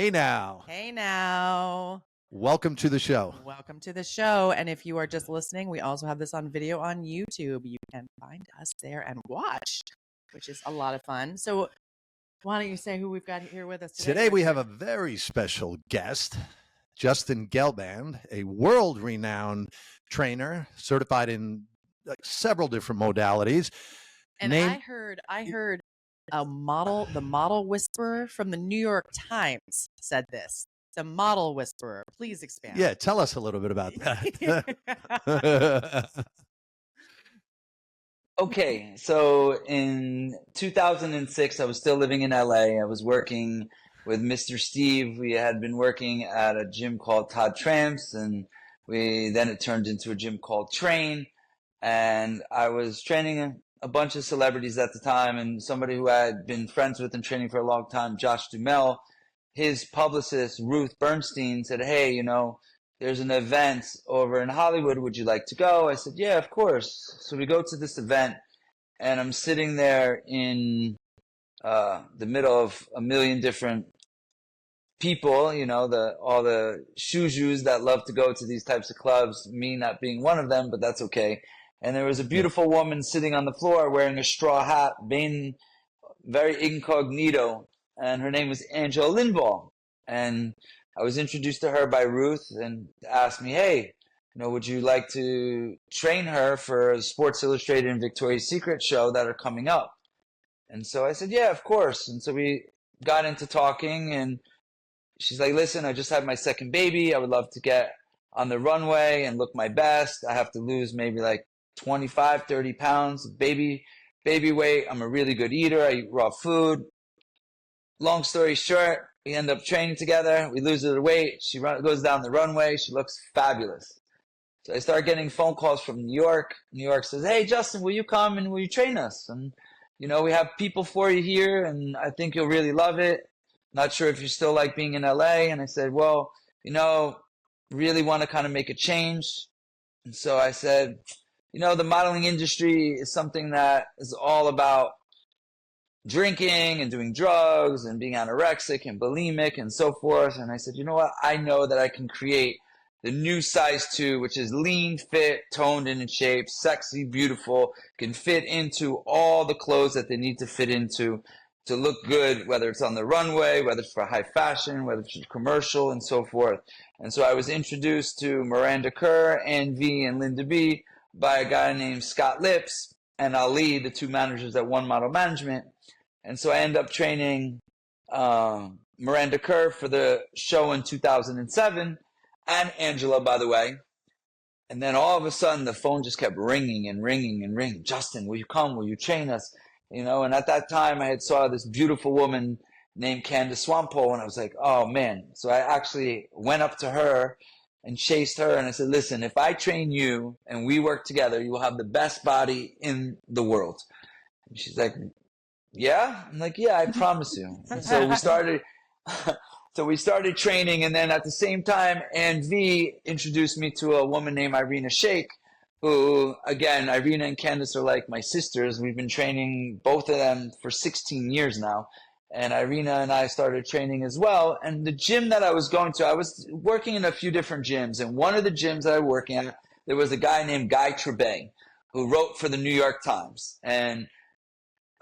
Hey now. Hey now. Welcome to the show. Welcome to the show. And if you are just listening, we also have this on video on YouTube. You can find us there and watch, which is a lot of fun. So why don't you say who we've got here with us today? Today we have a very special guest, Justin Gelband, a world-renowned trainer, certified in several different modalities. And I heard the model whisperer from the New York Times said this. The model whisperer. Please expand. Yeah, tell us a little bit about that. Okay, so in 2006, I was still living in LA. I was working with Mr. Steve. We had been working at a gym called Todd Tramps, and then it turned into a gym called Train. And I was training a bunch of celebrities at the time, and somebody who I had been friends with and training for a long time, Josh Duhamel. His publicist, Ruth Bernstein, said, hey, there's an event over in Hollywood. Would you like to go? I said, yeah, of course. So we go to this event, and I'm sitting there in the middle of a million different people, all the shoes that love to go to these types of clubs, me not being one of them, but that's okay. And there was a beautiful woman sitting on the floor wearing a straw hat, being very incognito, and her name was Angela Lindvall. And I was introduced to her by Ruth and asked me, hey, would you like to train her for a Sports Illustrated and Victoria's Secret show that are coming up? And so I said, yeah, of course. And so we got into talking, and she's like, listen, I just had my second baby. I would love to get on the runway and look my best. I have to lose maybe like 25, 30 pounds, baby weight. I'm a really good eater. I eat raw food. Long story short, we end up training together. We lose her weight. She goes down the runway. She looks fabulous. So I start getting phone calls from New York. New York says, hey, Justin, will you come and will you train us? And, we have people for you here, and I think you'll really love it. Not sure if you still like being in LA. And I said, well, really want to kind of make a change. And so I said, the modeling industry is something that is all about drinking and doing drugs and being anorexic and bulimic and so forth. And I said, you know what? I know that I can create the new size 2, which is lean, fit, toned and in shape, sexy, beautiful, can fit into all the clothes that they need to fit into to look good, whether it's on the runway, whether it's for high fashion, whether it's for commercial and so forth. And so I was introduced to Miranda Kerr, Ann V, and Linda B by a guy named Scott Lips and Ali, the two managers at One Model Management. And so I ended up training Miranda Kerr for the show in 2007, and Angela, by the way. And then all of a sudden, the phone just kept ringing and ringing and ringing. Justin, will you come? Will you train us? And at that time, I had saw this beautiful woman named Candace Swampole, and I was like, oh, man. So I actually went up to her and chased her, and I said, listen, if I train you and we work together, you will have the best body in the world. And she's like, yeah? I'm like, yeah, I promise you. And so we started training, and then at the same time, Ann V introduced me to a woman named Irina Shayk, who, again, Irina and Candace are like my sisters. We've been training both of them for 16 years now. And Irina and I started training as well. And the gym that I was going to, I was working in a few different gyms. And one of the gyms that I was working at, there was a guy named Guy Trebay who wrote for the New York Times. And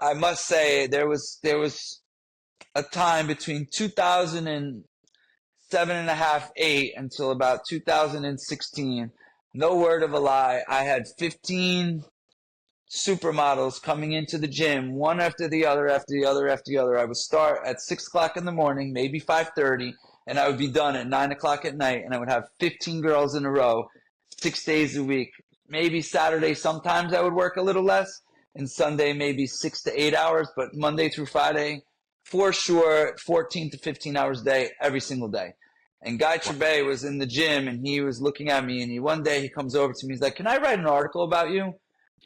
I must say there was a time between 2007.5, 8 until about 2016. No word of a lie. I had 15 supermodels coming into the gym, one after the other, after the other, after the other. I would start at 6 o'clock in the morning, maybe 5:30, and I would be done at 9 o'clock at night. And I would have 15 girls in a row, 6 days a week. Maybe Saturday, sometimes I would work a little less, and Sunday maybe 6 to 8 hours, but Monday through Friday, for sure, 14 to 15 hours a day, every single day. And Guy Trebay was in the gym, and he was looking at me, and one day he comes over to me. He's like, can I write an article about you?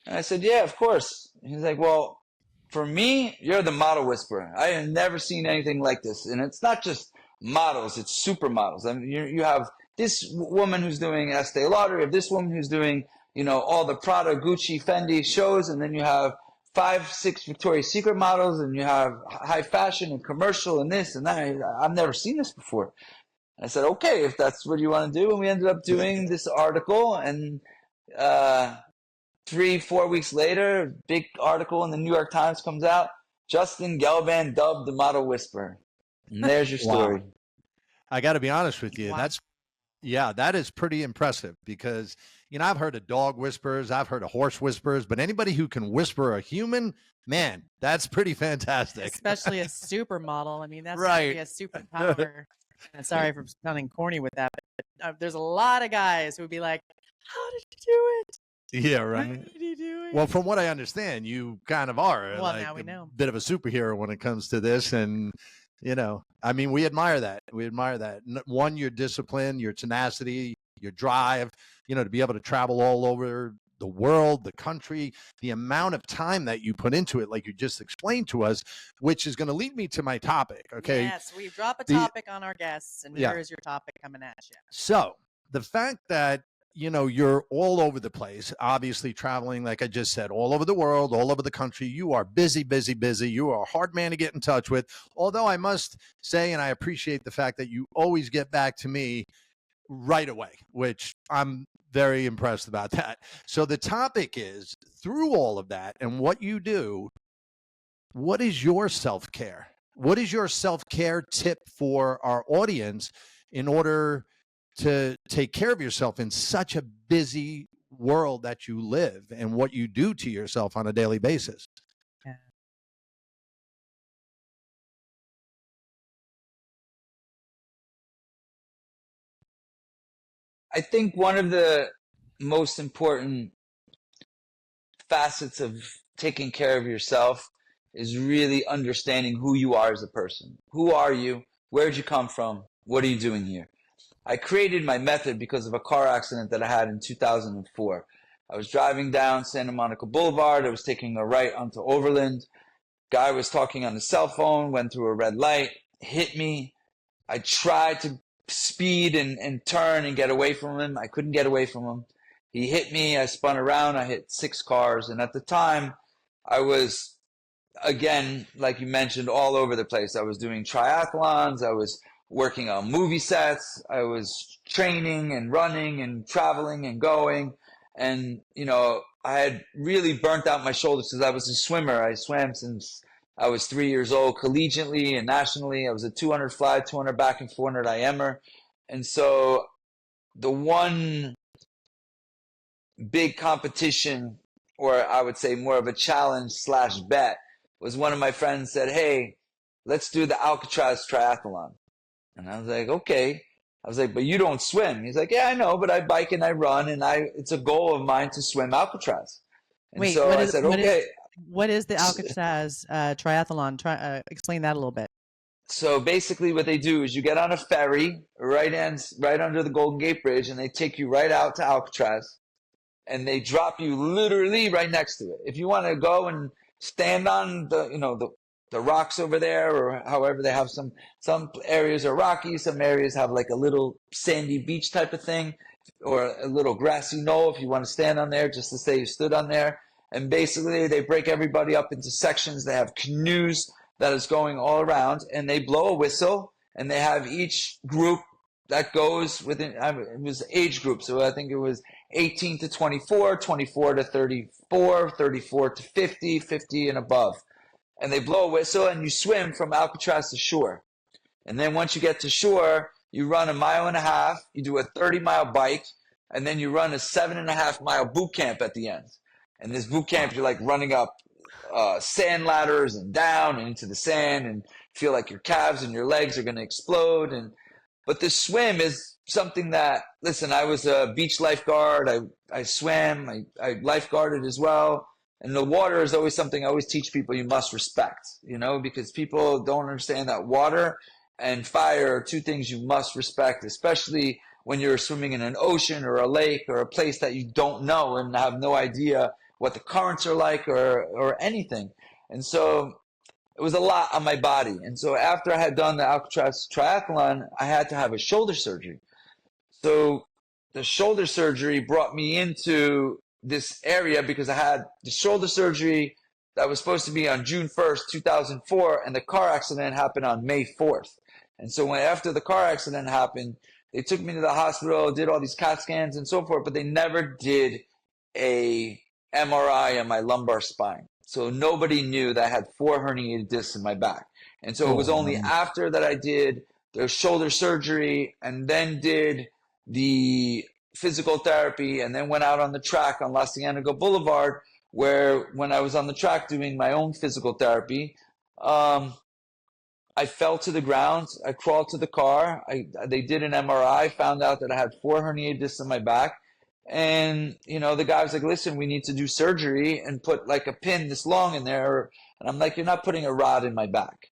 And I said, yeah, of course. And he's like, well, for me, you're the model whisperer. I have never seen anything like this. And it's not just models, it's supermodels. I mean, you have this woman who's doing Estee Lauder, you have this woman who's doing, all the Prada, Gucci, Fendi shows, and then you have 5, 6 Victoria's Secret models, and you have high fashion and commercial and this and that. I've never seen this before. I said, okay, if that's what you want to do. And we ended up doing this article, and 3-4 weeks later, big article in the New York Times comes out. Justin Gelband dubbed the model whisperer. And there's your story. Wow. I got to be honest with you. Wow. That is pretty impressive, because, I've heard of dog whisperers, I've heard of horse whisperers, but anybody who can whisper a human, man, that's pretty fantastic. Especially a supermodel. I mean, that's right. Be a superpower. And sorry for sounding corny with that, but there's a lot of guys who would be like, "How did you do it? Yeah, How right. did you do it?" Well, from what I understand, you kind of are Well, now we know. a bit of a superhero when it comes to this. And, we admire that. We admire that. One, your discipline, your tenacity, your drive, to be able to travel all over the world, the country, the amount of time that you put into it, like you just explained to us, which is going to lead me to my topic. Okay. Yes, we drop a topic on our guests, and here is your topic coming at you. So the fact that, you're all over the place, obviously traveling, like I just said, all over the world, all over the country. You are busy, busy, busy. You are a hard man to get in touch with. Although I must say, and I appreciate the fact that you always get back to me right away, which I'm very impressed about that. So the topic is, through all of that and what you do, what is your self-care? What is your self-care tip for our audience in order to take care of yourself in such a busy world that you live, and what you do to yourself on a daily basis? Yeah. I think one of the most important facets of taking care of yourself is really understanding who you are as a person. Who are you? Where did you come from? What are you doing here? I created my method because of a car accident that I had in 2004. I was driving down Santa Monica Boulevard. I was taking a right onto Overland. Guy was talking on his cell phone, went through a red light, hit me. I tried to speed and turn and get away from him. I couldn't get away from him. He hit me. I spun around. I hit 6 cars. And at the time, I was, again, like you mentioned, all over the place. I was doing triathlons. I was working on movie sets. I was training and running and traveling and going. And, I had really burnt out my shoulders because I was a swimmer. I swam since I was 3 years old, collegiately and nationally. I was a 200 fly, 200 back, and 400 IMer. And so the one big competition, or I would say more of a challenge / bet, was one of my friends said, "Hey, let's do the Alcatraz triathlon." And I was like, okay. I was like, "But you don't swim." He's like, "Yeah, I know, but I bike and I run, and it's a goal of mine to swim Alcatraz." And Wait, so I said, okay. What is the Alcatraz triathlon? Explain that a little bit. So basically what they do is you get on a ferry right under the Golden Gate Bridge, and they take you right out to Alcatraz, and they drop you literally right next to it. If you want to go and stand on the rocks over there, or however, they have some areas are rocky, some areas have like a little sandy beach type of thing, or a little grassy knoll if you want to stand on there just to say you stood on there. And basically they break everybody up into sections. They have canoes that is going all around, and they blow a whistle, and they have each group that goes within, it was age group. So I think it was 18 to 24, 24 to 34, 34 to 50, 50 and above. And they blow a whistle, and you swim from Alcatraz to shore. And then once you get to shore, you run 1.5 miles, you do a 30-mile bike, and then you run a 7.5-mile boot camp at the end. And this boot camp, you're like running up sand ladders and down and into the sand, and feel like your calves and your legs are going to explode. But the swim is something that, listen, I was a beach lifeguard. I swam, I lifeguarded as well. And the water is always something I always teach people you must respect, because people don't understand that water and fire are 2 things you must respect, especially when you're swimming in an ocean or a lake or a place that you don't know and have no idea what the currents are like or anything. And so it was a lot on my body. And so after I had done the Alcatraz triathlon, I had to have a shoulder surgery. So the shoulder surgery brought me into this area because I had the shoulder surgery, that was supposed to be on June 1st, 2004, and the car accident happened on May 4th. And so after the car accident happened, they took me to the hospital, did all these CAT scans and so forth, but they never did a MRI on my lumbar spine. So nobody knew that I had 4 herniated discs in my back. And so it was only after that I did the shoulder surgery and then did the physical therapy and then went out on the track on La Cienega Boulevard, where when I was on the track doing my own physical therapy, I fell to the ground. I crawled to the car. They did an MRI, found out that I had 4 herniated discs in my back. And, the guy was like, listen, we need to do surgery and put like a pin this long in there. And I'm like, you're not putting a rod in my back.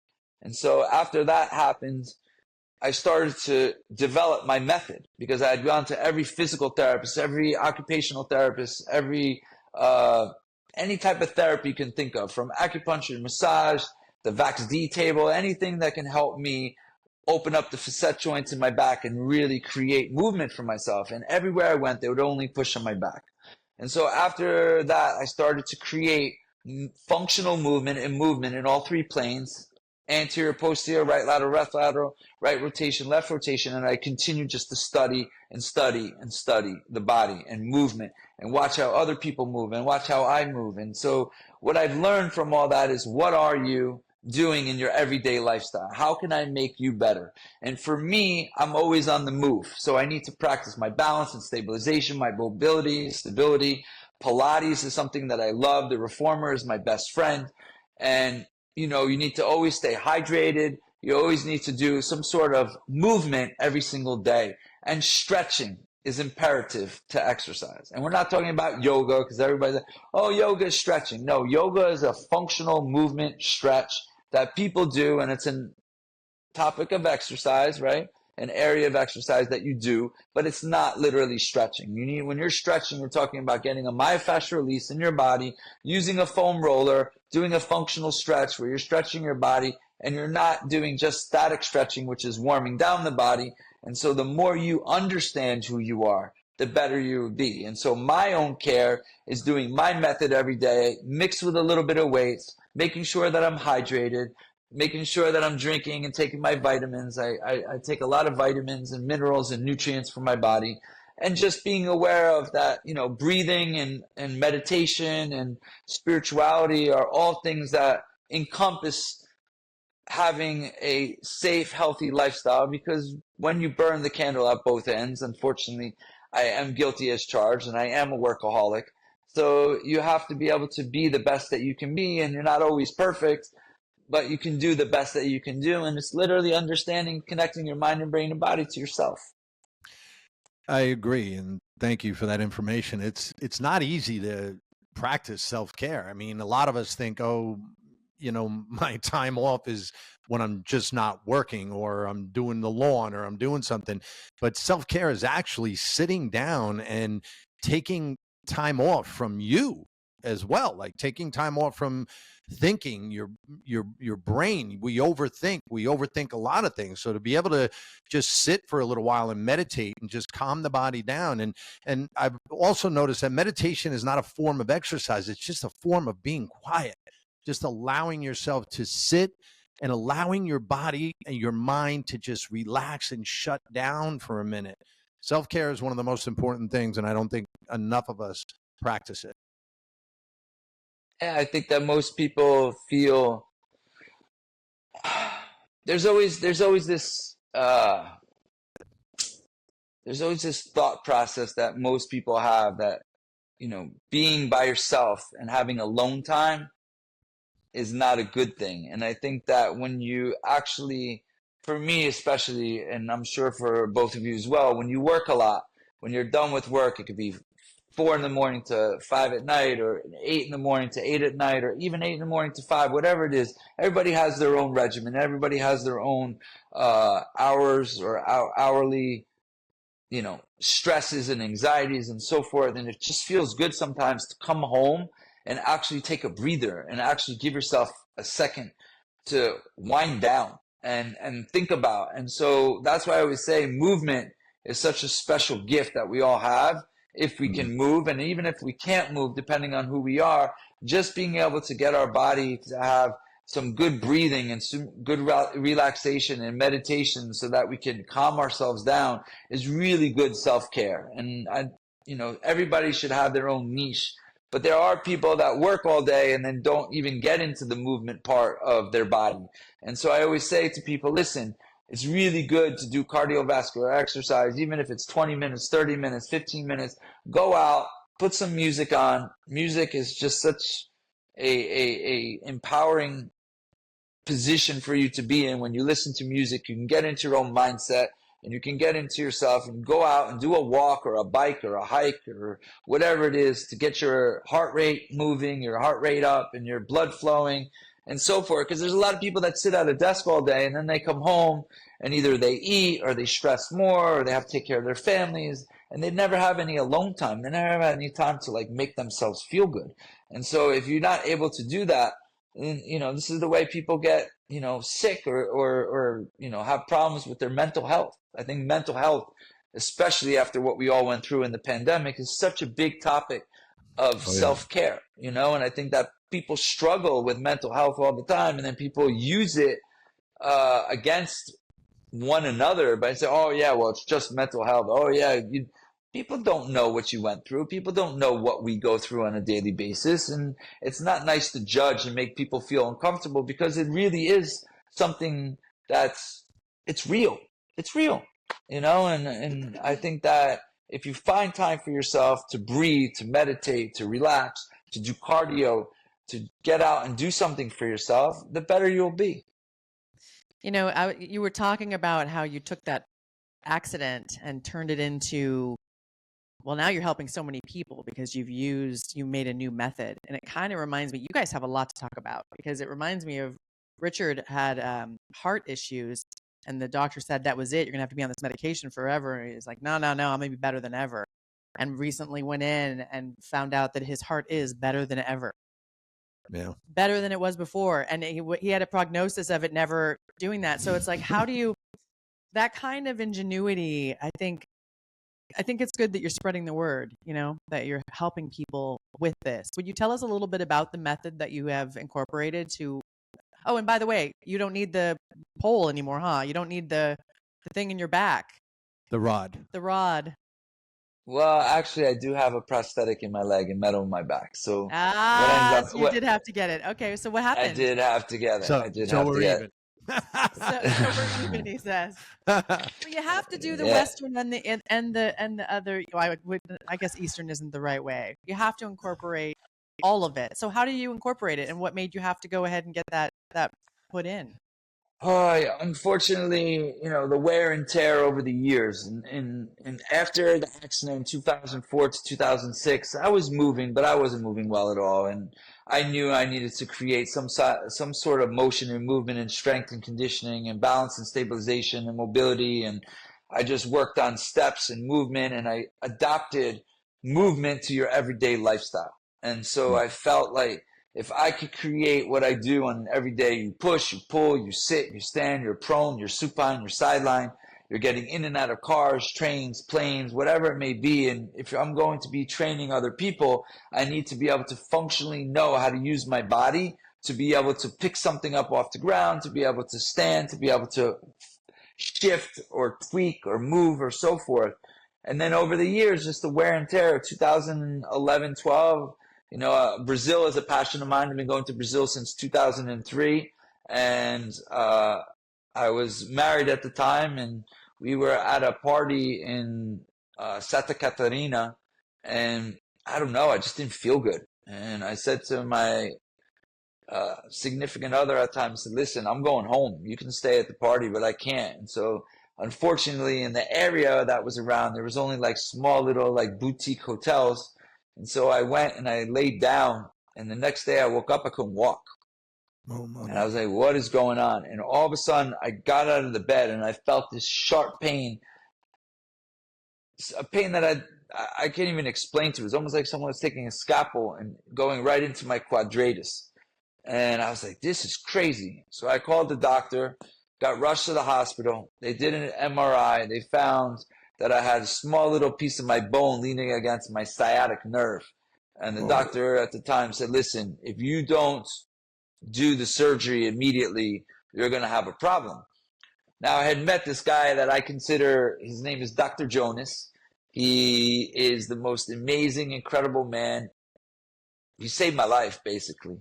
And so after that happened, I started to develop my method because I had gone to every physical therapist, every occupational therapist, every any type of therapy you can think of, from acupuncture, massage, the VAX-D table, anything that can help me open up the facet joints in my back and really create movement for myself. And everywhere I went, they would only push on my back. And so after that, I started to create functional movement in all 3 planes: anterior, posterior, right lateral, left lateral, right rotation, left rotation. And I continued just to study and study and study the body and movement and watch how other people move and watch how I move. And so what I've learned from all that is, what are you doing in your everyday lifestyle? How can I make you better? And for me, I'm always on the move. So I need to practice my balance and stabilization, my mobility, stability. Pilates is something that I love. The reformer is my best friend. And you need to always stay hydrated. You always need to do some sort of movement every single day. And stretching is imperative to exercise. And we're not talking about yoga, because everybody's like, oh, yoga is stretching. No, yoga is a functional movement stretch that people do, and it's a topic of exercise, right? An area of exercise that you do, but it's not literally stretching. When you're stretching, we're talking about getting a myofascial release in your body, using a foam roller, doing a functional stretch where you're stretching your body, and you're not doing just static stretching, which is warming down the body. And so the more you understand who you are, the better you will be. And so my own care is doing my method every day, mixed with a little bit of weights, making sure that I'm hydrated, making sure that I'm drinking and taking my vitamins. I take a lot of vitamins and minerals and nutrients for my body, and just being aware of that, breathing and meditation and spirituality are all things that encompass having a safe, healthy lifestyle. Because when you burn the candle at both ends, unfortunately, I am guilty as charged and I am a workaholic. So you have to be able to be the best that you can be, and you're not always perfect, but you can do the best that you can do. And it's literally understanding, connecting your mind and brain and body to yourself. I agree, and thank you for that information. It's not easy to practice self-care. I mean, a lot of us think, oh, my time off is when I'm just not working, or I'm doing the lawn, or I'm doing something. But self-care is actually sitting down and taking time off from you as well, like taking time off from thinking. Your brain, we overthink a lot of things. So to be able to just sit for a little while and meditate and just calm the body down. And I've also noticed that meditation is not a form of exercise. It's just a form of being quiet, just allowing yourself to sit and allowing your body and your mind to just relax and shut down for a minute. Self-care is one of the most important things, and I don't think enough of us practice it. Yeah, I think that most people feel there's always this thought process that most people have, that being by yourself and having alone time is not a good thing. And I think that when you actually, for me especially, and I'm sure for both of you as well, when you work a lot, when you're done with work, it could be 4 in the morning to 5 at night, or 8 in the morning to 8 at night, or even 8 in the morning to 5, whatever it is. Everybody has their own regimen. Everybody has their own hours or hourly, stresses and anxieties and so forth. And it just feels good sometimes to come home and actually take a breather and actually give yourself a second to wind down and think about. And so that's why I always say movement is such a special gift that we all have. if we can move. And even if we can't move, depending on who we are, just being able to get our body to have some good breathing and some good relaxation and meditation so that we can calm ourselves down is really good self-care. And everybody should have their own niche. But there are people that work all day and then don't even get into the movement part of their body. And so I always say to people, listen, it's really good to do cardiovascular exercise, even if it's 20 minutes, 30 minutes, 15 minutes. Go out, put some music on. Music is just such a empowering position for you to be in. When you listen to music, you can get into your own mindset and you can get into yourself and go out and do a walk or a bike or a hike or whatever it is to get your heart rate moving, your heart rate up and your blood flowing and so forth. Because there's a lot of people that sit at a desk all day and then they come home and either they eat or they stress more or they have to take care of their families and they never have any alone time. They never have any time to like make themselves feel good. And so if you're not able to do that, and this is the way people get sick or have problems with their mental health. I think mental health, especially after what we all went through in the pandemic, is such a big topic of self-care, and I think that people struggle with mental health all the time, and then people use it against one another by saying, oh yeah, well, it's just mental health. Oh yeah, people don't know what you went through. People don't know what we go through on a daily basis. And it's not nice to judge and make people feel uncomfortable because it really is something it's real. It's real, and I think that if you find time for yourself to breathe, to meditate, to relax, to do cardio, to get out and do something for yourself, the better you'll be. You were talking about how you took that accident and turned it into, well, now you're helping so many people because you made a new method. And it kind of reminds me, you guys have a lot to talk about because it reminds me of Richard had heart issues and the doctor said that was it. You're going to have to be on this medication forever. And he's like, no, I'm going to be better than ever. And recently went in and found out that his heart is better than ever. Yeah. Better than it was before. And he had a prognosis of it never doing that. So it's like, how do you, that kind of ingenuity, I think it's good that you're spreading the word, that you're helping people with this. Would you tell us a little bit about the method that you have incorporated to, oh, and by the way, you don't need the pole anymore, huh? You don't need the thing in your back. The rod. The rod. Well, actually, I do have a prosthetic in my leg and metal in my back. So, so you did have to get it. Okay, so what happened? I did have to get it. So, I did so have we're to get even. So we're even, he says. But you have to do the Western and the other. I guess Eastern isn't the right way. You have to incorporate all of it. So how do you incorporate it, and what made you have to go ahead and get that put in? Yeah, unfortunately, the wear and tear over the years, and after the accident in 2004 to 2006, I was moving, but I wasn't moving well at all, and I knew I needed to create some sort of motion and movement and strength and conditioning and balance and stabilization and mobility, and I just worked on steps and movement, and I adopted movement to your everyday lifestyle, and so I felt like if I could create what I do on an everyday, you push, you pull, you sit, you stand, you're prone, you're supine, you're sideline, you're getting in and out of cars, trains, planes, whatever it may be. And if I'm going to be training other people, I need to be able to functionally know how to use my body to be able to pick something up off the ground, to be able to stand, to be able to shift or tweak or move or so forth. And then over the years, just the wear and tear, 2011, 12, Brazil is a passion of mine. I've been going to Brazil since 2003, and I was married at the time, and we were at a party in Santa Catarina, and I don't know, I just didn't feel good. And I said to my significant other at the time, I said, listen, I'm going home. You can stay at the party, but I can't. And so unfortunately, in the area that was around, there was only like small little like boutique hotels. And so I went and I laid down, and the next day I woke up, I couldn't walk. Oh, my. And I was like, what is going on? And all of a sudden I got out of the bed and I felt this sharp pain, a pain that I can't even explain to you. It was almost like someone was taking a scalpel and going right into my quadratus. And I was like, this is crazy. So I called the doctor, got rushed to the hospital. They did an MRI. They found that I had a small little piece of my bone leaning against my sciatic nerve. And the Oh. doctor at the time said, listen, if you don't do the surgery immediately, you're going to have a problem. Now, I had met this guy that I consider, his name is Dr. Jonas. He is the most amazing, incredible man. He saved my life, basically.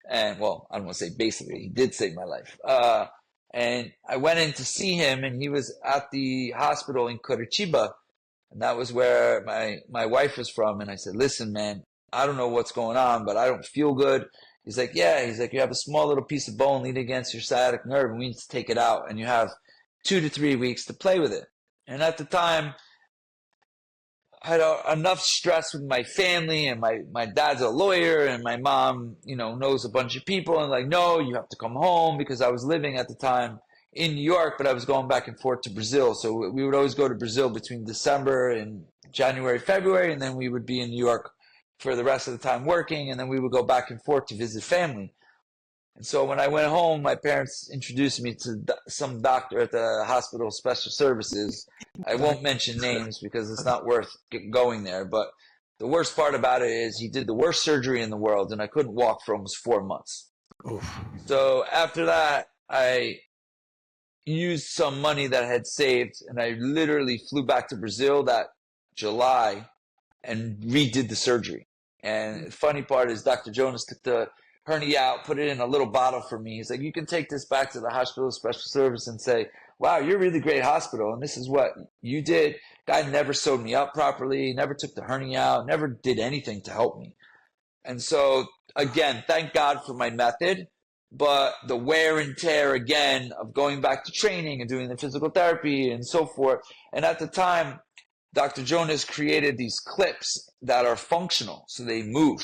And, well, I don't want to say basically, he did save my life. And I went in to see him, and he was at the hospital in Curitiba, and that was where my wife was from. And I said, listen, man, I don't know what's going on, but I don't feel good. He's like, yeah. He's like, you have a small little piece of bone leaning against your sciatic nerve, and we need to take it out. And you have 2 to 3 weeks to play with it. And at the time, I had enough stress with my family, and my dad's a lawyer, and my mom, knows a bunch of people, and like, no, you have to come home, because I was living at the time in New York, but I was going back and forth to Brazil. So we would always go to Brazil between December and January, February, and then we would be in New York for the rest of the time working, and then we would go back and forth to visit family. And so when I went home, my parents introduced me to some doctor at the hospital special services. I won't mention names because it's not worth going there. But the worst part about it is he did the worst surgery in the world, and I couldn't walk for almost 4 months. Oof. So after that, I used some money that I had saved, and I literally flew back to Brazil that July and redid the surgery. And the funny part is Dr. Jonas took the hernia out, put it in a little bottle for me. He's like, you can take this back to the hospital special service and say, wow, you're a really great hospital, and this is what you did. Guy never sewed me up properly, never took the hernia out, never did anything to help me. And so, again, thank God for my method, but the wear and tear, again, of going back to training and doing the physical therapy and so forth. And at the time, Dr. Jonas created these clips that are functional, so they move.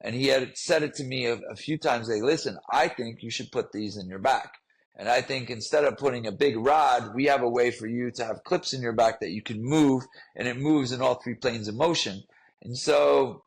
And he had said it to me a few times, like, listen, I think you should put these in your back. And I think instead of putting a big rod, we have a way for you to have clips in your back that you can move, and it moves in all 3 planes of motion. And so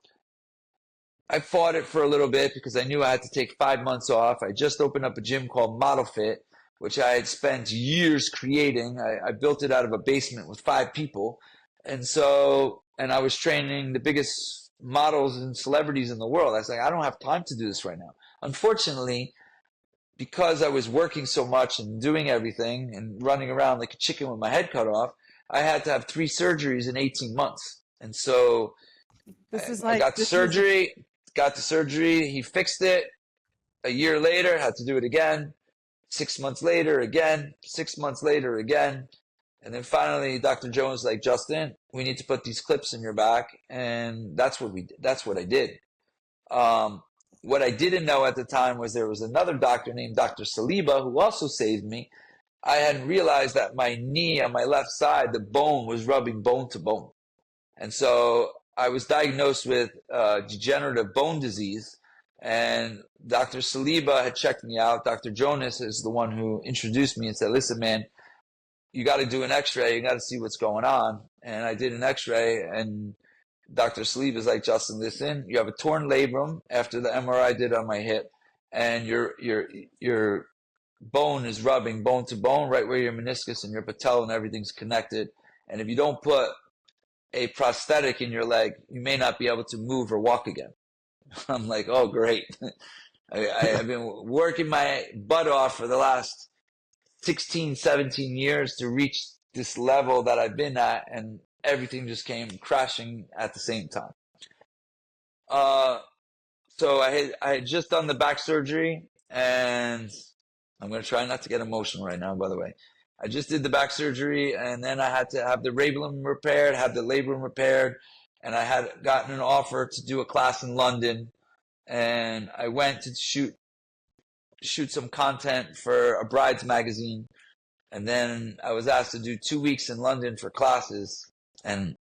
I fought it for a little bit because I knew I had to take 5 months off. I just opened up a gym called Model Fit, which I had spent years creating. I built it out of a basement with 5 people. And I was training the biggest models and celebrities in the world. I was like, I don't have time to do this right now. Unfortunately, because I was working so much and doing everything and running around like a chicken with my head cut off, I had to have 3 surgeries in 18 months. And so I got the surgery, he fixed it. A year later, had to do it again. 6 months later, again. 6 months later, again. And then finally, Dr. Jones was like, Justin, we need to put these clips in your back. And that's what I did. What I didn't know at the time was there was another doctor named Dr. Saliba who also saved me. I hadn't realized that my knee on my left side, the bone was rubbing bone to bone. And so I was diagnosed with degenerative bone disease. And Dr. Saliba had checked me out. Dr. Jonas is the one who introduced me and said, listen, man, you got to do an x-ray. You got to see what's going on. And I did an x-ray, and Dr. Saliba is like, Justin, listen, you have a torn labrum after the MRI I did on my hip, and your bone is rubbing bone to bone right where your meniscus and your patella and everything's connected. And if you don't put a prosthetic in your leg, you may not be able to move or walk again. I'm like, oh, great. I've been working my butt off for the last 16, 17 years to reach this level that I've been at, and everything just came crashing at the same time. So I had just done the back surgery, and I'm going to try not to get emotional right now, by the way. I just did the back surgery, and then I had to have the labrum repaired, have the labrum repaired, and I had gotten an offer to do a class in London, and I went to shoot some content for a bride's magazine, and then I was asked to do 2 weeks in London for classes, and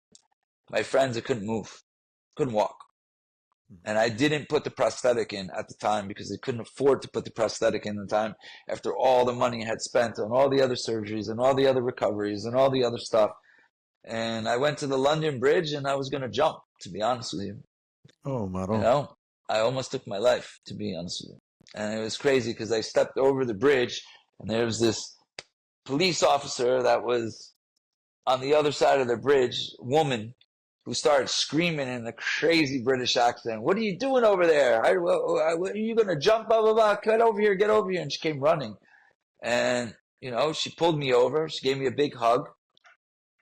my friends, I couldn't move, couldn't walk. And I didn't put the prosthetic in at the time because I couldn't afford to put the prosthetic in the time after all the money I had spent on all the other surgeries and all the other recoveries and all the other stuff. And I went to the London Bridge, and I was going to jump, to be honest with you. Oh, Maro. I almost took my life, to be honest with you. And it was crazy because I stepped over the bridge, and there was this police officer that was on the other side of the bridge, woman who started screaming in a crazy British accent, "What are you doing over there? Are you going to jump? Blah, blah, blah. Get over here, get over here." And she came running. And, she pulled me over. She gave me a big hug.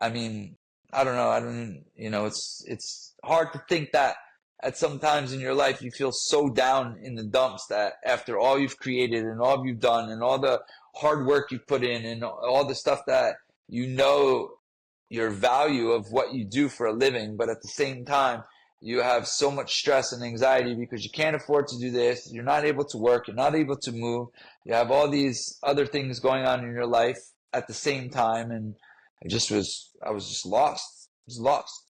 I mean, I don't know. It's hard to think that at some times in your life you feel so down in the dumps that after all you've created and all you've done and all the hard work you've put in and all the stuff that your value of what you do for a living, but at the same time you have so much stress and anxiety because you can't afford to do this, you're not able to work, you're not able to move, you have all these other things going on in your life at the same time, and I was just lost. I was lost.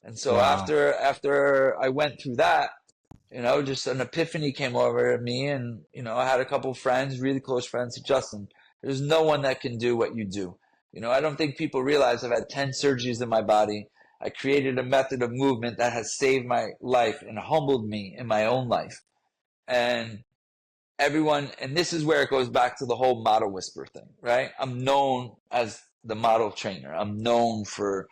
And so Wow. after I went through that, just an epiphany came over me, and I had a couple of friends, really close friends, said, "Justin, there's no one that can do what you do." I don't think people realize I've had 10 surgeries in my body. I created a method of movement that has saved my life and humbled me in my own life. And and this is where it goes back to the whole model whisper thing, right? I'm known as the model trainer. I'm known for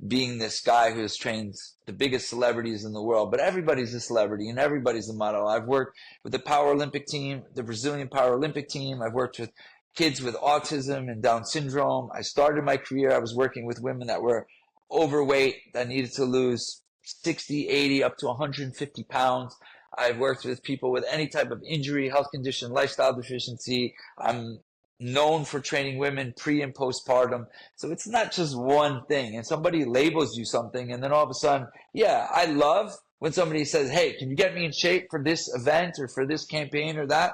being this guy who has trained the biggest celebrities in the world, but everybody's a celebrity and everybody's a model. I've worked with the Power Olympic team, the Brazilian Power Olympic team. I've worked with kids with autism and Down syndrome. I started my career, I was working with women that were overweight, that needed to lose 60, 80, up to 150 pounds. I've worked with people with any type of injury, health condition, lifestyle deficiency. I'm known for training women pre and postpartum. So it's not just one thing. And somebody labels you something, and then all of a sudden, yeah, I love when somebody says, "Hey, can you get me in shape for this event or for this campaign or that?"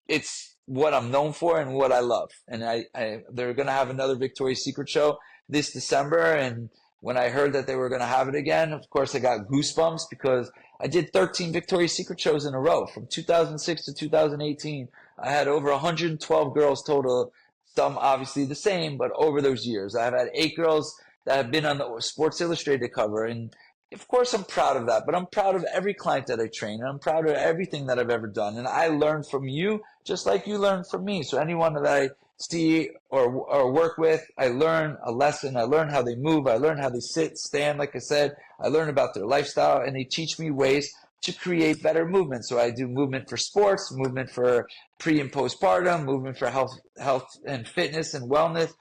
It's what I'm known for and what I love. And they're going to have another Victoria's Secret show this December. And when I heard that they were going to have it again, of course, I got goosebumps because I did 13 Victoria's Secret shows in a row from 2006 to 2018. I had over 112 girls total, some obviously the same, but over those years. I've had 8 girls that have been on the Sports Illustrated cover. And of course, I'm proud of that, but I'm proud of every client that I train, and I'm proud of everything that I've ever done. And I learned from you just like you learned from me. So anyone that I see or work with, I learn a lesson. I learn how they move. I learn how they sit, stand, like I said. I learn about their lifestyle, and they teach me ways to create better movement. So I do movement for sports, movement for pre and postpartum, movement for health and fitness and wellness,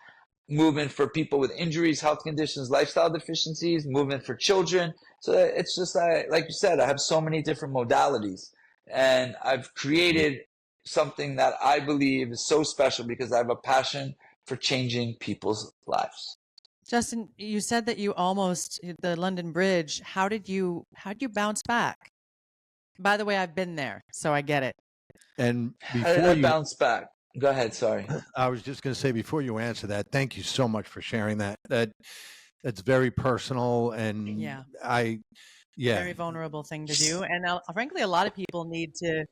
movement for people with injuries, health conditions, lifestyle deficiencies, movement for children. So it's just like you said, I have so many different modalities, and I've created something that I believe is so special because I have a passion for changing people's lives. Justin, you said that you almost hit the London Bridge. How'd you bounce back? By the way, I've been there, so I get it. And How did before I you, bounce back? Go ahead. Sorry. I was just going to say, before you answer that, thank you so much for sharing that. That's very personal, and Yeah. yeah, Very vulnerable thing to do. And frankly, a lot of people need to,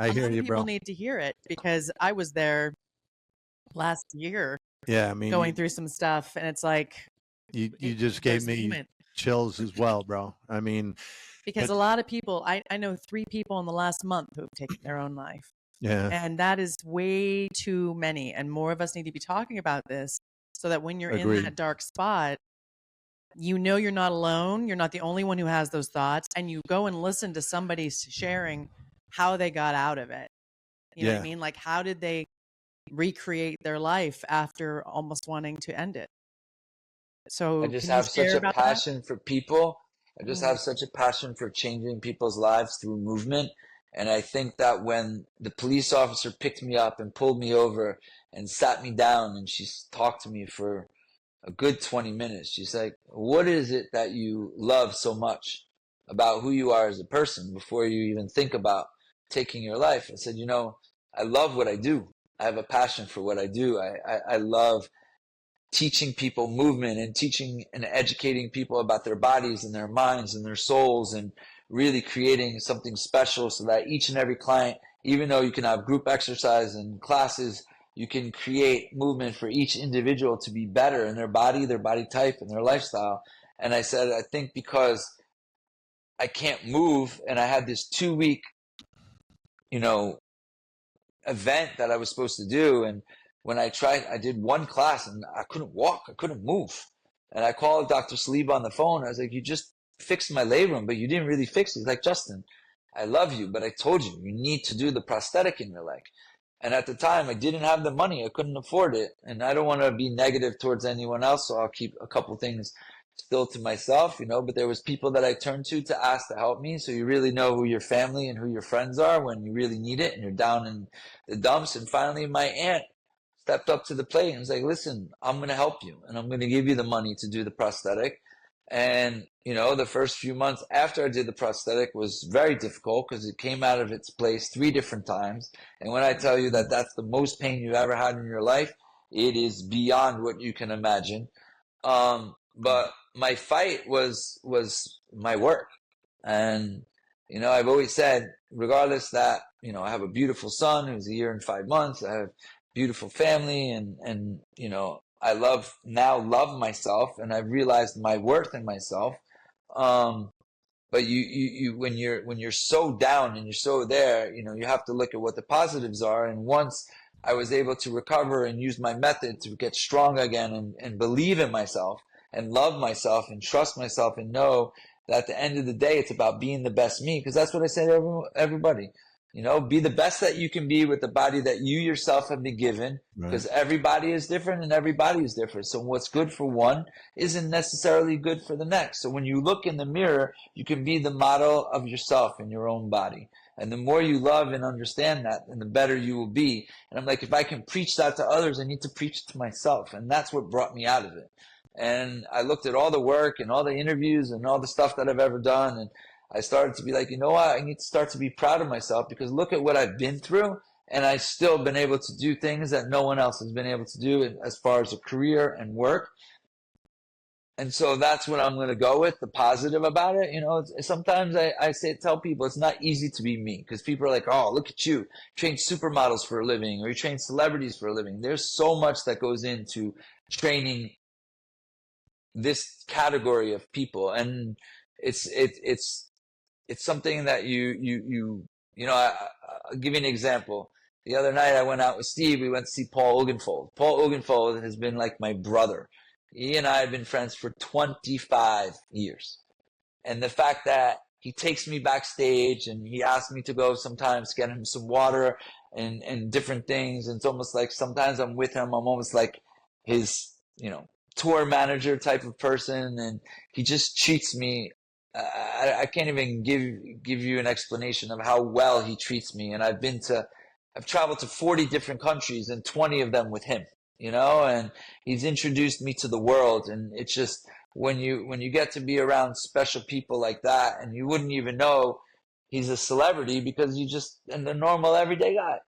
I a hear lot of you, people bro. need to hear it because I was there last year Yeah, I mean, going through some stuff, and it's like, you just gave there's me movement. chills as well, bro. I mean, Because but a lot of people, I know 3 people in the last month who have taken their own life. yeah, And that is way too many. And more of us need to be talking about this so that when you're in agreed. that dark spot, you know you're not alone. You're not the only one who has those thoughts. And you go and listen to somebody sharing how they got out of it. You know what I Yeah, mean? Like, how did they recreate their life after almost wanting to end it? I So just can you have such share a about that? passion for people. I just Mm. have such a passion for changing people's lives through movement. And I think that when the police officer picked me up and pulled me over and sat me down, and she talked to me for a good 20 minutes, she's like, "What is it that you love so much about who you are as a person before you even think about taking your life?" I said, "I love what I do. I have a passion for what I do. I love teaching people movement and teaching and educating people about their bodies and their minds and their souls, and really creating something special so that each and every client, even though you can have group exercise and classes, you can create movement for each individual to be better in their body type, and their lifestyle." And I said, I think because I can't move, and I had this 2-week, event that I was supposed to do, and when I did one class and I couldn't walk, I couldn't move. And I called Dr. Saliba on the phone. I was like, you just fixed my labrum, but you didn't really fix it. He's like, Justin, I love you, but I told you, you need to do the prosthetic in your leg. And at the time, I didn't have the money. I couldn't afford it. And I don't want to be negative towards anyone else, so I'll keep a couple things still to myself, but there was people that I turned to ask to help me. So you really know who your family and who your friends are when you really need it and you're down in the dumps. And finally, my aunt stepped up to the plate and was like, listen, I'm going to help you and I'm going to give you the money to do the prosthetic. And, the first few months after I did the prosthetic was very difficult because it came out of its place 3 different times. And when I tell you that that's the most pain you ever had in your life, it is beyond what you can imagine. But my fight was my work. And, I've always said, regardless that, I have a beautiful son who's 1 year and 5 months. I have beautiful family and I love myself and I've realized my worth in myself. But you when you're so down and you're so there, you have to look at what the positives are. And once I was able to recover and use my method to get strong again and believe in myself and love myself and trust myself and know that at the end of the day, it's about being the best me. Because that's what I say to everybody. Be the best that you can be with the body that you yourself have been given, because everybody is different and everybody is different. So what's good for one isn't necessarily good for the next. So when you look in the mirror, you can be the model of yourself in your own body. And the more you love and understand that, and the better you will be. And I'm like, if I can preach that to others, I need to preach it to myself. And that's what brought me out of it. And I looked at all the work and all the interviews and all the stuff that I've ever done, and I started to be like, you know what? I need to start to be proud of myself because look at what I've been through, and I've still been able to do things that no one else has been able to do as far as a career and work. And so that's what I'm going to go with, the positive about it. Sometimes I tell people it's not easy to be me because people are like, oh, look at you, train supermodels for a living or you train celebrities for a living. There's so much that goes into training this category of people, and it's something that I'll give you an example. The other night I went out with Steve. We went to see Paul Oakenfold. Paul Oakenfold has been like my brother. He and I have been friends for 25 years. And the fact that he takes me backstage and he asks me to go sometimes get him some water and different things. And it's almost like sometimes I'm with him. I'm almost like his, tour manager type of person. And he just treats me. I can't even give you an explanation of how well he treats me. And I've traveled to 40 different countries and 20 of them with him, and he's introduced me to the world. And it's just, when you get to be around special people like that, and you wouldn't even know he's a celebrity because you just a normal everyday guy,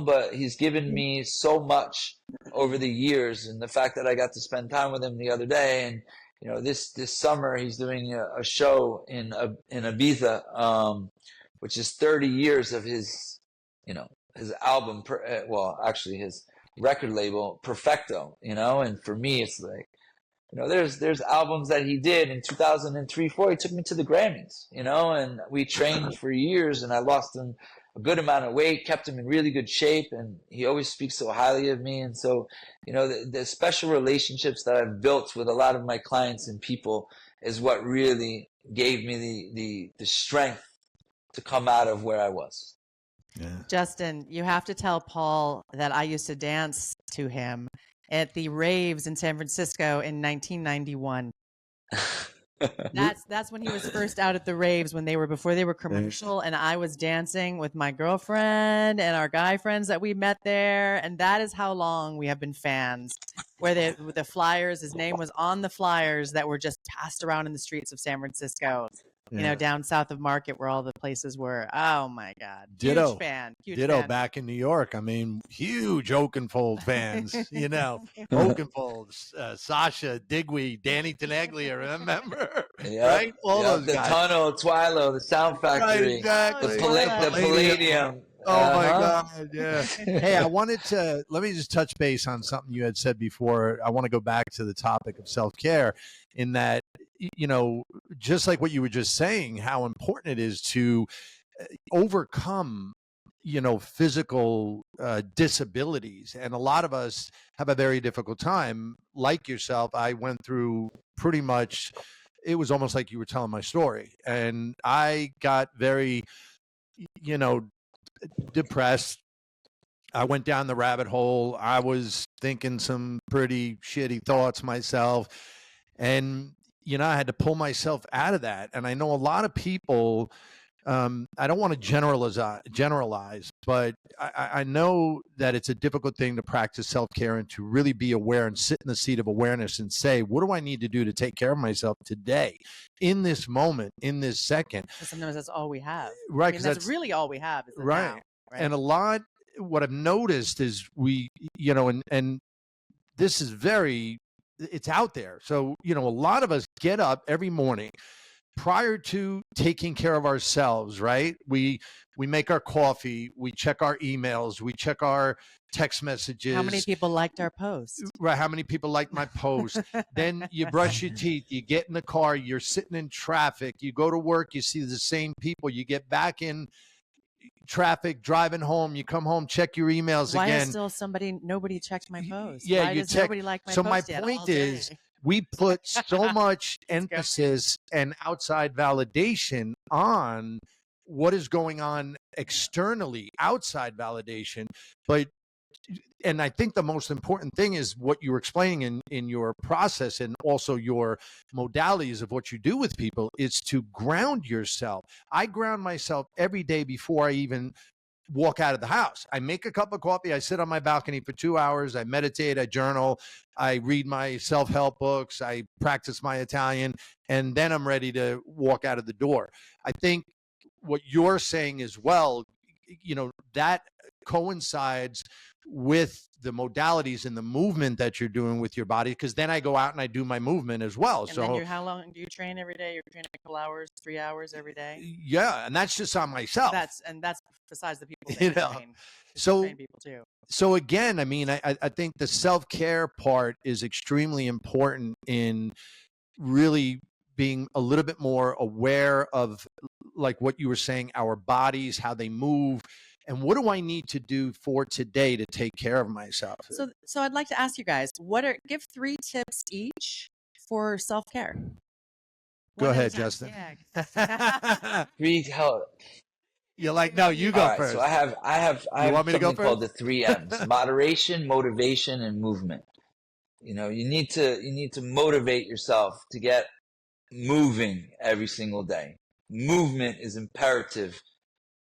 but he's given me so much over the years. And the fact that I got to spend time with him the other day, and this summer he's doing a show in Ibiza, which is 30 years of his, his album, actually his record label, Perfecto, and for me, it's like, there's albums that he did in 2003, 4. He took me to the Grammys, and we trained for years, and I lost him a good amount of weight, kept him in really good shape, and he always speaks so highly of me. And so, the special relationships that I've built with a lot of my clients and people is what really gave me the strength to come out of where I was. Yeah. Justin, you have to tell Paul that I used to dance to him at the raves in San Francisco in 1991. That's when he was first out at the raves, before they were commercial, and I was dancing with my girlfriend and our guy friends that we met there, and that is how long we have been fans. Where the flyers, his name was on the flyers that were just passed around in the streets of San Francisco. Down south of Market where all the places were. Oh my God. Ditto. Huge fan. Ditto fan. Back in New York. I mean, huge Oakenfold fans, Oakenfold, Sasha, Digweed, Danny Tenaglia, remember? Yep. Right? All those the guys. Tunnel, Twilo, the Sound Factory, right, exactly. the Palladium. Oh my God. Yeah. Hey, let me just touch base on something you had said before. I want to go back to the topic of self-care, in that, just like what you were just saying, how important it is to overcome, physical disabilities. And a lot of us have a very difficult time. Like yourself, I went through pretty much, it was almost like you were telling my story. And I got very, you know, depressed. I went down the rabbit hole. I was thinking some pretty shitty thoughts myself. And, I had to pull myself out of that. And I know a lot of people, I don't want to generalize, but I know that it's a difficult thing to practice self-care and to really be aware and sit in the seat of awareness and say, what do I need to do to take care of myself today, in this moment, in this second? Sometimes that's all we have. Right. I mean, that's really all we have is the now, right? And what I've noticed is and this is it's out there. So, a lot of us get up every morning prior to taking care of ourselves, right? We make our coffee, we check our emails, we check our text messages. How many people liked our post? Right. How many people liked my post? Then you brush your teeth, you get in the car, you're sitting in traffic, you go to work, you see the same people, you get back in traffic, driving home, you come home, check your emails Why again. Is still nobody checked my post? Yeah, Why does nobody like my so post my yet point all is, day? we put so much emphasis and outside validation on what is going on externally, outside validation. And I think the most important thing is what you were explaining in your process, and also your modalities of what you do with people, is to ground yourself. I ground myself every day before I even walk out of the house. I make a cup of coffee. I sit on my balcony for 2 hours. I meditate. I journal. I read my self-help books. I practice my Italian. And then I'm ready to walk out of the door. I think what you're saying as well, that coincides with the modalities and the movement that you're doing with your body, because then I go out and I do my movement as well. And then how long do you train every day? You're training a couple hours, 3 hours every day? Yeah, and that's just on myself. That's besides the people that train. So train people too. So again, I mean, I think the self-care part is extremely important in really being a little bit more aware of, like what you were saying, our bodies, how they move, and what do I need to do for today to take care of myself? So I'd like to ask you guys, give 3 tips each for self-care. Go ahead, Justin. Yeah. 3 help. You're like, no, you go first. So I have something called the 3 M's: moderation, motivation, and movement. You need to motivate yourself to get moving every single day. Movement is imperative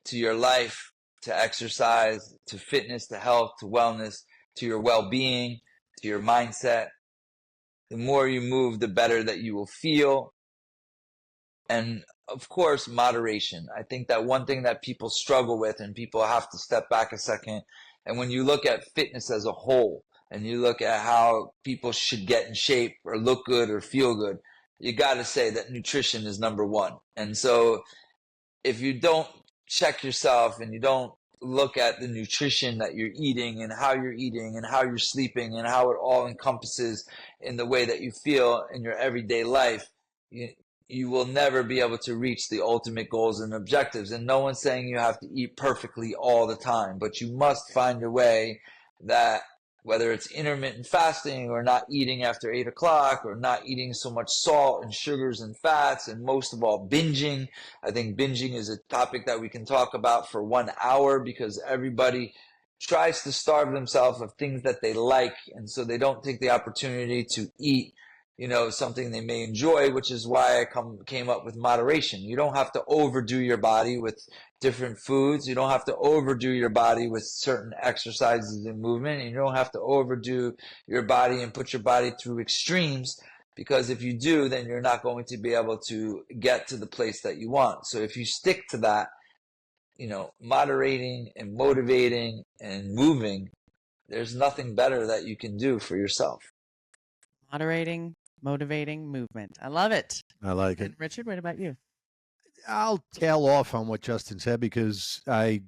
to your life, to exercise, to fitness, to health, to wellness, to your well-being, to your mindset. The more you move, the better that you will feel. And of course, moderation. I think that one thing that people struggle with, and people have to step back a second, and when you look at fitness as a whole, and you look at how people should get in shape or look good or feel good, you got to say that nutrition is number 1. And so if you don't check yourself and you don't look at the nutrition that you're eating and how you're sleeping and how it all encompasses in the way that you feel in your everyday life, you will never be able to reach the ultimate goals and objectives. And no one's saying you have to eat perfectly all the time, but you must find a way that, whether it's intermittent fasting or not eating after 8 o'clock or not eating so much salt and sugars and fats, and most of all, binging. I think binging is a topic that we can talk about for 1 hour, because everybody tries to starve themselves of things that they like, and so they don't take the opportunity to eat something they may enjoy, which is why I came up with moderation. You don't have to overdo your body with different foods. You don't have to overdo your body with certain exercises and movement. And you don't have to overdo your body and put your body through extremes, because if you do, then you're not going to be able to get to the place that you want. So if you stick to that, moderating and motivating and moving, there's nothing better that you can do for yourself. Moderating, motivating, movement. I love it. I like it. Richard, what about you? I'll tail off on what Justin said, because I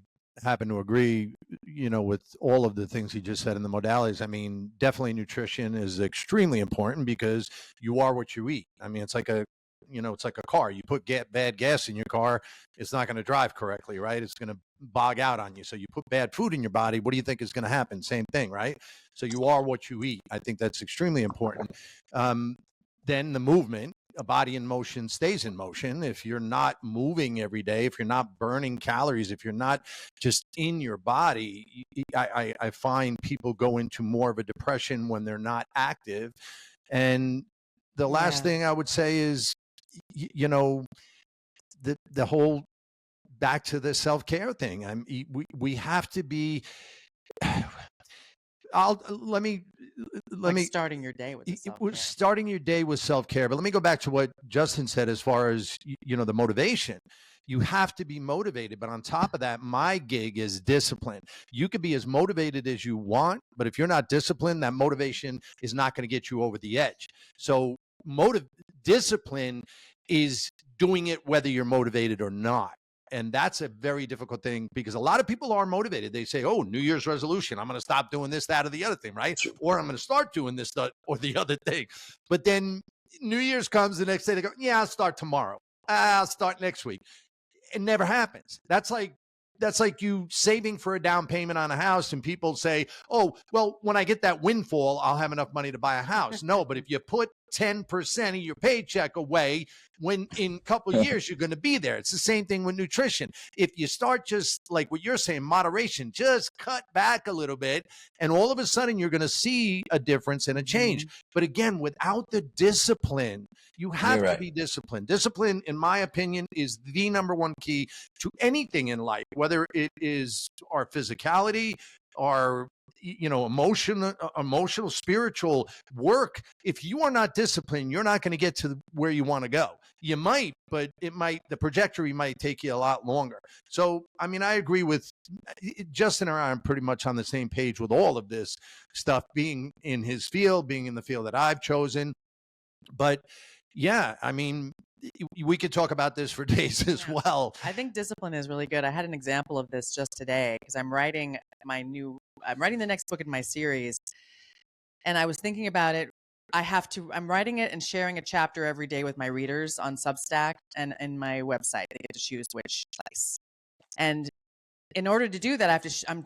happen to agree, with all of the things he just said in the modalities. I mean, definitely nutrition is extremely important, because you are what you eat. I mean, it's like a it's like a car. You put bad gas in your car, it's not going to drive correctly, right? It's going to bog out on you. So you put bad food in your body, what do you think is going to happen? Same thing, right? So you are what you eat. I think that's extremely important. Then the movement, a body in motion stays in motion. If you're not moving every day, if you're not burning calories, if you're not just in your body, I find people go into more of a depression when they're not active. And the last thing I would say is, the whole back to the self-care thing. We have to be, let me starting your day with self-care. Starting your day with self-care. But let me go back to what Justin said as far as, the motivation. You have to be motivated. But on top of that, my gig is discipline. You could be as motivated as you want, but if you're not disciplined, that motivation is not going to get you over the edge. So discipline is doing it whether you're motivated or not. And that's a very difficult thing, because a lot of people are motivated. They say, oh, New Year's resolution, I'm going to stop doing this, that, or the other thing, right? Or I'm going to start doing this, that, or the other thing. But then New Year's comes the next day, they go, yeah, I'll start tomorrow. I'll start next week. It never happens. That's like you saving for a down payment on a house, and people say, oh, well, when I get that windfall, I'll have enough money to buy a house. No, but if you put 10% of your paycheck away, when in a couple of years, you're going to be there. It's the same thing with nutrition. If you start just like what you're saying, moderation, just cut back a little bit, and all of a sudden you're going to see a difference and a change. But again, without the discipline, you have to be disciplined. Discipline, in my opinion, is the number one key to anything in life, whether it is our physicality, our emotional, spiritual work. If you are not disciplined, you're not going to get to where you want to go. You might, but the trajectory might take you a lot longer. So, I agree with Justin and I. I'm pretty much on the same page with all of this stuff, being in his field, being in the field that I've chosen. But yeah, we could talk about this for days as well. I think discipline is really good. I had an example of this just today, because I'm writing the next book in my series, and I was thinking about it. I'm writing it and sharing a chapter every day with my readers on Substack and in my website. They get to choose which place. And in order to do that, I'm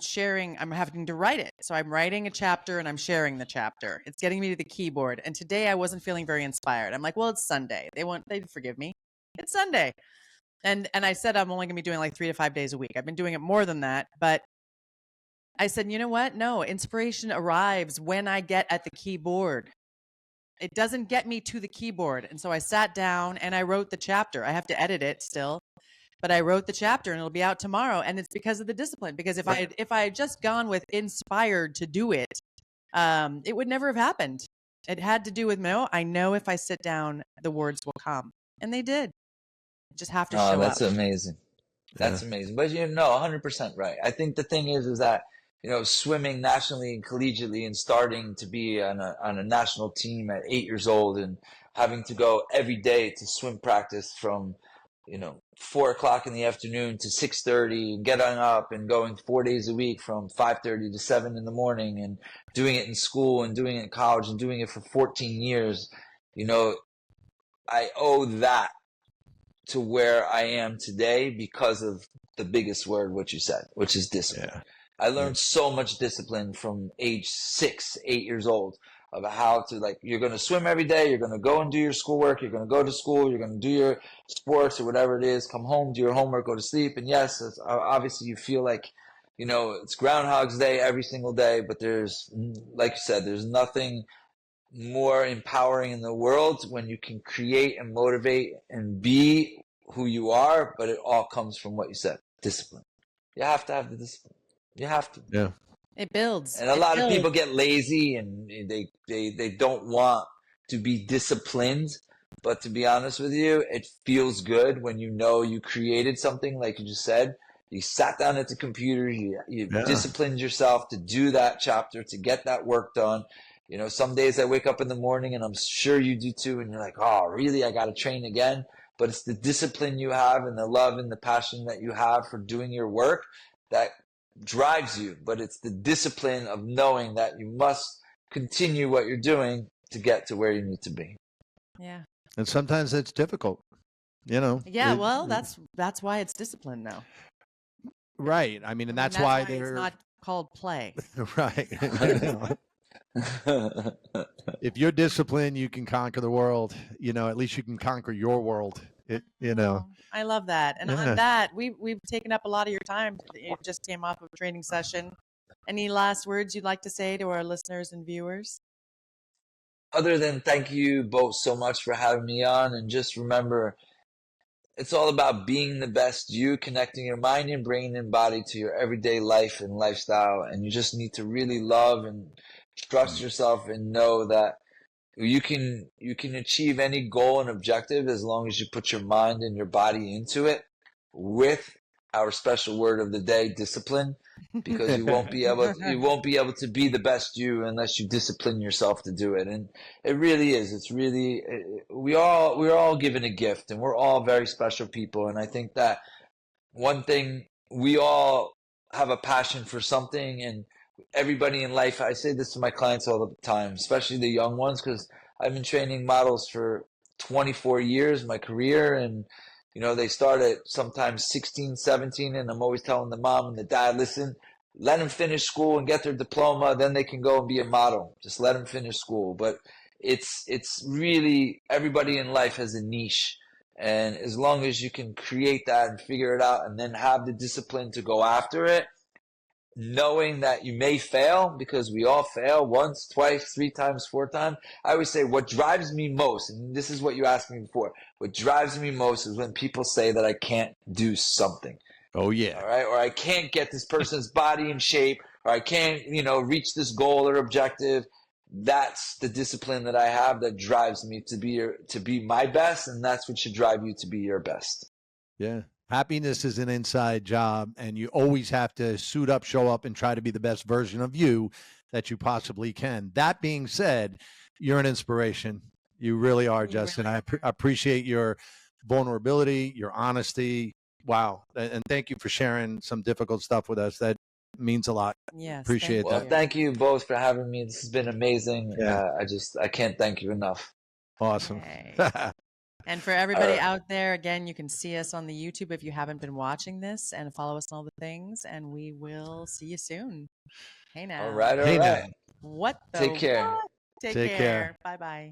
having to write it. So I'm writing a chapter and I'm sharing the chapter. It's getting me to the keyboard. And today I wasn't feeling very inspired. I'm like, well, it's Sunday. They'd forgive me. It's Sunday. And I said, I'm only going to be doing like 3 to 5 days a week. I've been doing it more than that. But I said, you know what? No, inspiration arrives when I get at the keyboard. It doesn't get me to the keyboard. And so I sat down and I wrote the chapter. I have to edit it still. But I wrote the chapter and it'll be out tomorrow. And it's because of the discipline. Because if I had just gone with inspired to do it, it would never have happened. It had to do with, I know if I sit down, the words will come. And they did. You just have to show up. Oh, that's amazing. That's amazing. But 100% right. I think the thing is that, swimming nationally and collegiately and starting to be on a national team at 8 years old and having to go every day to swim practice from 4 o'clock in the afternoon to 6:30, and getting up and going 4 days a week from 5:30 to 7 in the morning, and doing it in school and doing it in college and doing it for 14 years. I owe that to where I am today because of the biggest word, what you said, which is discipline. Yeah. I learned so much discipline from age 6, 8 years old, about how to, you're going to swim every day, you're going to go and do your schoolwork, you're going to go to school, you're going to do your sports or whatever it is, come home, do your homework, go to sleep. And yes, obviously you feel like, it's Groundhog's Day every single day, but there's, like you said, there's nothing more empowering in the world when you can create and motivate and be who you are, but it all comes from what you said, discipline. You have to have the discipline. You have to. Yeah. It builds. And a lot of people get lazy and they don't want to be disciplined. But to be honest with you, it feels good when you created something, like you just said. You sat down at the computer, you disciplined yourself to do that chapter, to get that work done. Some days I wake up in the morning, and I'm sure you do too, and you're like, oh, really? I got to train again. But it's the discipline you have and the love and the passion that you have for doing your work that drives you. But it's the discipline of knowing that you must continue what you're doing to get to where you need to be. Yeah. And sometimes it's difficult, you know. Yeah, well, that's why it's discipline now. Right. I mean, and that's that's why it's they're not called play. right. You know, if you're disciplined, you can conquer the world. You know, at least you can conquer your world. You know. Oh, I love that. And on Yeah. that, we've taken up a lot of your time. You just came off of a training session. Any last words you'd like to say to our listeners and viewers? Other than thank you both so much for having me on, and just remember, it's all about being the best you, connecting your mind and brain and body to your everyday life and lifestyle. And you just need to really love and trust yourself and know that you can achieve any goal and objective as long as you put your mind and your body into it, with our special word of the day, discipline, because you won't be able to be the best you unless you discipline yourself to do it. And it really is, it's really, we're all given a gift, and we're all very special people. And I think that one thing, we all have a passion for something, and everybody in life, I say this to my clients all the time, especially the young ones, because I've been training models for 24 years, my career, and they start at sometimes 16, 17, and I'm always telling the mom and the dad, listen, let them finish school and get their diploma, then they can go and be a model. Just let them finish school. But it's really, everybody in life has a niche, and as long as you can create that and figure it out and then have the discipline to go after it, knowing that you may fail, because we all fail once, twice, three times, four times. I always say what drives me most, and this is what you asked me before, what drives me most is when people say that I can't do something. Oh yeah. All right. Or I can't get this person's body in shape, or I can't, reach this goal or objective. That's the discipline that I have that drives me to be my best, and that's what should drive you to be your best. Yeah. Happiness is an inside job, and you always have to suit up, show up, and try to be the best version of you that you possibly can. That being said, you're an inspiration. You really are, Justin. I appreciate your vulnerability, your honesty. Wow. And thank you for sharing some difficult stuff with us. That means a lot. Yes. Appreciate Well, that. thank you both for having me. This has been amazing. Yeah. I can't thank you enough. Awesome. Okay. And for everybody out there, again, you can see us on the YouTube if you haven't been watching this, and follow us on all the things, and we will see you soon. Hey now. All right. Hey now. What the Take care. what? Take care. Bye-bye.